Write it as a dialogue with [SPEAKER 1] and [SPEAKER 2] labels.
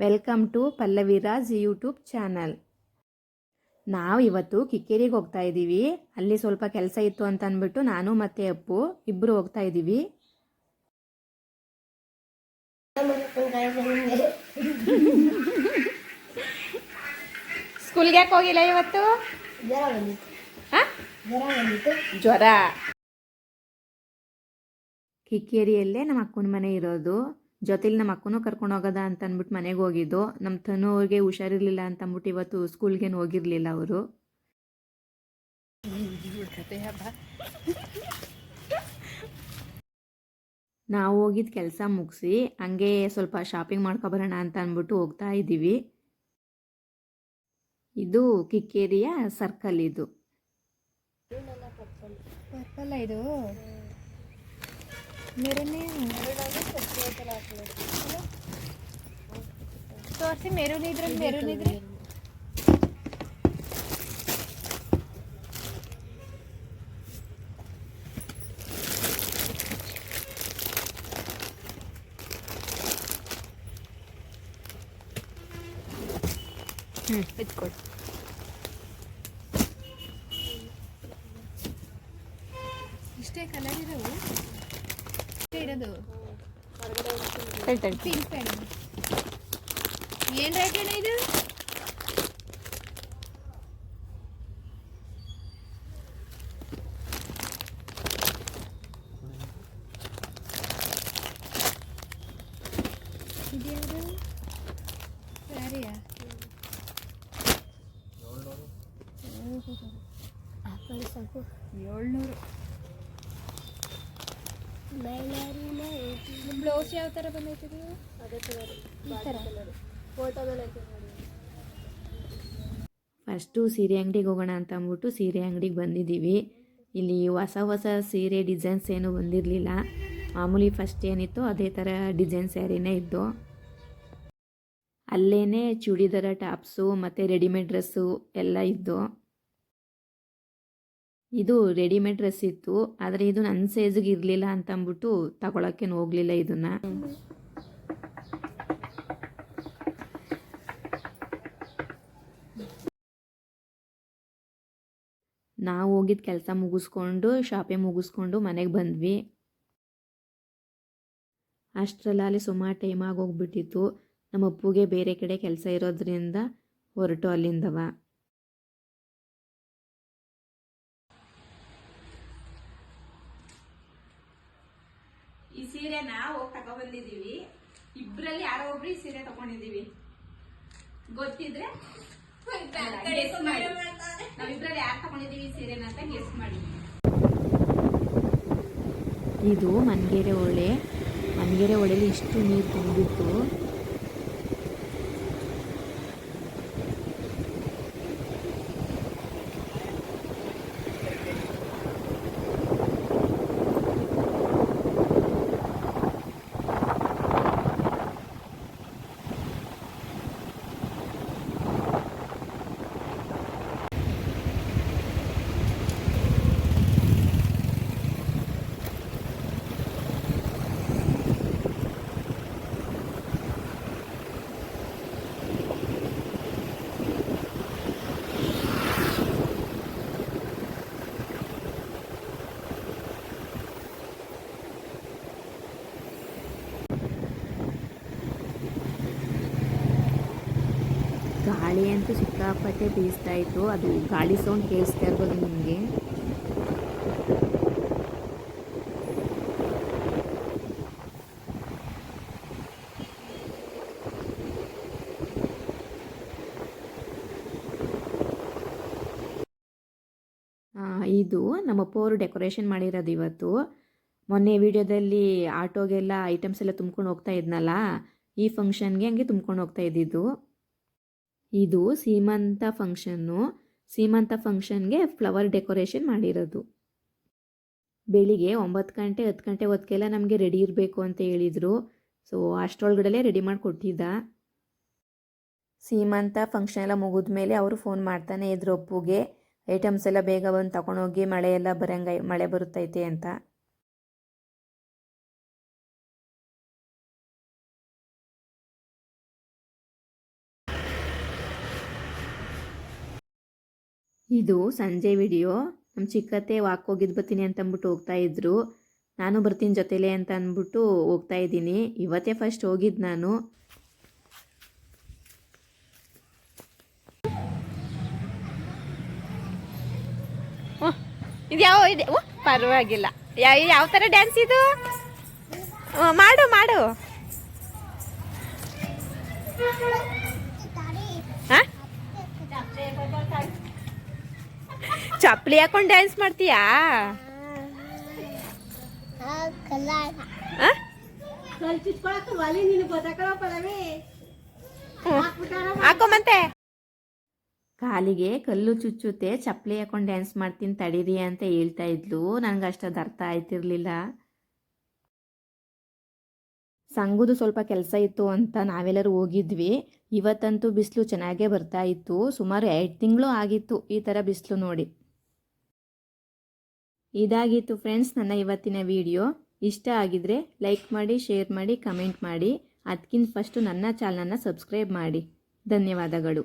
[SPEAKER 1] Welcome to Pallaviraj YouTube channel. ನಾವು ಇವತ್ತು ಕಿಕ್ಕೇರಿಗೆ ಹೋಗ್ತಾ ಇದ್ದೀವಿ. ಅಲ್ಲಿ ಸ್ವಲ್ಪ ಕೆಲಸ ಇತ್ತು ಅಂತ ಅಂದ್ಬಿಟ್ಟು ನಾನು ಮತ್ತೆ ಅಪ್ಪು ಇಬ್ಬರು ಹೋಗ್ತಾ ಇದ್ದೀವಿ. ಸ್ಕೂಲ್ಗೆ ಯಾಕೆ ಹೋಗಿಲ್ಲ ಇವತ್ತು? ಜ್ವರ. ಕಿಕ್ಕೇರಿಯಲ್ಲೇ ನಮ್ಮ ಅಕ್ಕನ ಮನೆ ಇರೋದು. ಜೊತೆಲಿ ನಮ್ಮ ಅಕ್ಕನೂ ಕರ್ಕೊಂಡು ಹೋಗೋದ ಅಂತ ಅಂದ್ಬಿಟ್ಟು ಮನೆಗೆ ಹೋಗಿದ್ದು. ನಮ್ಮ ತನು ಅವ್ರಿಗೆ ಹುಷಾರಿರ್ಲಿಲ್ಲ ಅಂತ ಅಂದ್ಬಿಟ್ಟು ಇವತ್ತು ಸ್ಕೂಲ್ಗೇನು ಹೋಗಿರಲಿಲ್ಲ ಅವರು. ನಾವು ಹೋಗಿದ್ದ ಕೆಲಸ ಮುಗಿಸಿ ಹಂಗೆ ಸ್ವಲ್ಪ ಶಾಪಿಂಗ್ ಮಾಡ್ಕೊಬರೋಣ ಅಂತ ಅಂದ್ಬಿಟ್ಟು ಹೋಗ್ತಾ ಇದ್ದೀವಿ. ಇದು ಕಿಕ್ಕೇರಿಯ ಸರ್ಕಲ್. ಇದು
[SPEAKER 2] ಇದು ತೋರಿಸಿ. ಮೆರೂನ್ ಇದ್ರೆ
[SPEAKER 1] ಎತ್ಕೊಡಿ.
[SPEAKER 2] ಇಷ್ಟೇ ಕಲರ್ ಇರೋದು ಪಿಂಕ್ ಪೆನ್. ಏನು ರೇಟ್ ಅಣ್ಣ ಇದು? ಇದೇನು ಸ್ಯಾರಿಯಾ? 700. ಬ್ಲೌಸ್ ಯಾವ ಥರ ಬಂದೈತೆ? ಈ ಥರ
[SPEAKER 1] ಫಸ್ಟು ಸೀರೆ ಅಂಗಡಿಗೆ ಹೋಗೋಣ ಅಂತ ಅಂದ್ಬಿಟ್ಟು ಸೀರೆ ಅಂಗಡಿಗೆ ಬಂದಿದ್ದೀವಿ. ಇಲ್ಲಿ ಹೊಸ ಹೊಸ ಸೀರೆ ಡಿಸೈನ್ಸ್ ಏನೂ ಬಂದಿರಲಿಲ್ಲ. ಮಾಮೂಲಿ ಫಸ್ಟ್ ಏನಿತ್ತು ಅದೇ ಥರ ಡಿಸೈನ್ ಸ್ಯಾರಿನೇ ಇದ್ದು. ಅಲ್ಲೇ ಚೂಡಿದಾರ ಟಾಪ್ಸು ಮತ್ತು ರೆಡಿಮೇಡ್ ಡ್ರೆಸ್ಸು ಎಲ್ಲ ಇದ್ದು. ಇದು ರೆಡಿಮೇಡ್ ಡ್ರೆಸ್ ಇತ್ತು, ಆದರೆ ಇದು ನನ್ನ ಸೈಜಿಗೆ ಇರಲಿಲ್ಲ ಅಂತ ಅಂದ್ಬಿಟ್ಟು ತಗೊಳಕ್ಕೇನು ಹೋಗಲಿಲ್ಲ ಇದನ್ನು. ನಾವು ಹೋಗಿದ್ದ ಕೆಲಸ ಮುಗಿಸ್ಕೊಂಡು ಶಾಪಿಂಗ್ ಮುಗಿಸ್ಕೊಂಡು ಮನೆಗೆ ಬಂದ್ವಿ. ಅಷ್ಟರಲ್ಲಿ ಸುಮಾರು ಟೈಮ್ ಆಗೋಗ್ಬಿಟ್ಟಿತ್ತು. ನಮ್ಮ ಅಪ್ಪುಗೆ ಬೇರೆ ಕಡೆ ಕೆಲಸ ಇರೋದ್ರಿಂದ ಹೊರಟು ಅಲ್ಲಿಂದವ. ಈ ಸೀರೆ ನಾವು ತಗೊಬಂದಿದ್ದೀವಿ. ಇಬ್ಬರಲ್ಲಿ ಯಾರೋ ಒಬ್ರು ಈ ಸೀರೆ ತಗೊಂಡಿದ್ದೀವಿ. ಗೊತ್ತಿದ್ರೆ ನಾವಿಬ್ರಲ್ಲಿ ಯಾರು ತಗೊಂಡಿದ್ದೀವಿ ಈ ಸೀರೆನ ಅಂತ ಗೆಸ್ ಮಾಡಿ. ಇದು ಮನ್ಗೆರೆ ಹೊಳೆ. ಮನ್ಗೆರೆ ಹೊಳೆಲಿ ಇಷ್ಟು ನೀರು ತುಂಬಿತ್ತು. ಗಾಳಿ ಅಂತೂ ಸಿಕ್ಕಾಪಟ್ಟೆ ಬೀಸ್ತಾ ಇತ್ತು. ಅದು ಗಾಳಿ ಸೌಂಡ್ ಕೇಳಿಸ್ತಾ ಇರ್ಬೋದು ನಿಮಗೆ. ಇದು ನಮ್ಮಪ್ಪ ಅವರು ಡೆಕೋರೇಷನ್ ಮಾಡಿರೋದು ಇವತ್ತು. ಮೊನ್ನೆ ವಿಡಿಯೋದಲ್ಲಿ ಆಟೋಗೆಲ್ಲ ಐಟಮ್ಸ್ ಎಲ್ಲ ತುಂಬ್ಕೊಂಡು ಹೋಗ್ತಾ ಇದ್ನಲ್ಲ, ಈ ಫಂಕ್ಷನ್ಗೆ ಹಂಗೆ ತುಂಬ್ಕೊಂಡು ಹೋಗ್ತಾ ಇದ್ದಿದ್ದು. ಇದು ಸೀಮಂತ ಫಂಕ್ಷನ್ನು. ಸೀಮಂತ ಫಂಕ್ಷನ್ಗೆ ಫ್ಲವರ್ ಡೆಕೋರೇಷನ್ ಮಾಡಿರೋದು. ಬೆಳಿಗ್ಗೆ 9 ಗಂಟೆ 10 ಗಂಟೆ ಹೊತ್ತಿಗೆಲ್ಲ ನಮಗೆ ರೆಡಿ ಇರಬೇಕು ಅಂತ ಹೇಳಿದರು. ಸೊ ಅಷ್ಟರೊಳಗಡೆ ರೆಡಿ ಮಾಡಿಕೊಟ್ಟಿದ್ದ. ಸೀಮಂತ ಫಂಕ್ಷನ್ ಎಲ್ಲ ಮುಗಿದ ಮೇಲೆ ಅವರು ಫೋನ್ ಮಾಡ್ತಾನೆ ಇದ್ರು ಅಪ್ಪುಗೆ, ಐಟಮ್ಸ್ ಎಲ್ಲ ಬೇಗ ಬಂದು ತಗೊಂಡೋಗಿ, ಮಳೆ ಬರುತ್ತೈತೆ ಅಂತ. ಇದು ಸಂಜೆ ವಿಡಿಯೋ. ನಮ್ಮ ಚಿಕ್ಕತ್ತೆ ವಾಕ್ ಹೋಗಿದ್ದು ಬರ್ತೀನಿ ಅಂತ ಅಂದ್ಬಿಟ್ಟು ಹೋಗ್ತಾ ಇದ್ರು. ನಾನು ಬರ್ತೀನಿ ಜೊತೆಲೇ ಅಂತ ಅಂದ್ಬಿಟ್ಟು ಹೋಗ್ತಾ ಇದ್ದೀನಿ. ಇವತ್ತೇ ಫಸ್ಟ್ ಹೋಗಿದ್ದು ನಾನು. ಇದು ಯಾವ ಇದೆ? ಪರವಾಗಿಲ್ಲ. ಯಾವ ಥರ ಡ್ಯಾನ್ಸ್ ಇದು? ಮಾಡು ಮಾಡು. ಚಪ್ಪಲಿ ಹಾಕೊಂಡು ಡ್ಯಾನ್ಸ್ ಮಾಡ್ತೀಯಾ? ಹಾಕೊಂಬಂತೆ. ಕಾಲಿಗೆ ಕಲ್ಲು ಚುಚ್ಚುತ್ತೆ, ಚಪ್ಪಲಿ ಹಾಕೊಂಡು ಡ್ಯಾನ್ಸ್ ಮಾಡ್ತೀನಿ ತಡೀರಿ ಅಂತ ಹೇಳ್ತಾ ಇದ್ಲು. ನನಗೆ ಅಷ್ಟೊಂದು ಅರ್ಥ ಆಯ್ತಿರ್ಲಿಲ್ಲ. ಸಂಗುದು ಸ್ವಲ್ಪ ಕೆಲಸ ಇತ್ತು ಅಂತ ನಾವೆಲ್ಲರೂ ಹೋಗಿದ್ವಿ. ಇವತ್ತಂತೂ ಬಿಸಿಲು ಚೆನ್ನಾಗೇ ಬರ್ತಾ ಇತ್ತು. ಸುಮಾರು 2 ತಿಂಗಳು ಆಗಿತ್ತು ಈ ಥರ ಬಿಸಿಲು ನೋಡಿ. ಇದಾಗಿತ್ತು ಫ್ರೆಂಡ್ಸ್ ನನ್ನ ಇವತ್ತಿನ ವಿಡಿಯೋ. ಇಷ್ಟ ಆಗಿದ್ರೆ ಲೈಕ್ ಮಾಡಿ, ಶೇರ್ ಮಾಡಿ, ಕಮೆಂಟ್ ಮಾಡಿ. ಅದಕ್ಕಿಂತ ಫಸ್ಟು ನನ್ನ ಚಾನಲನ್ನು ಸಬ್ಸ್ಕ್ರೈಬ್ ಮಾಡಿ. ಧನ್ಯವಾದಗಳು.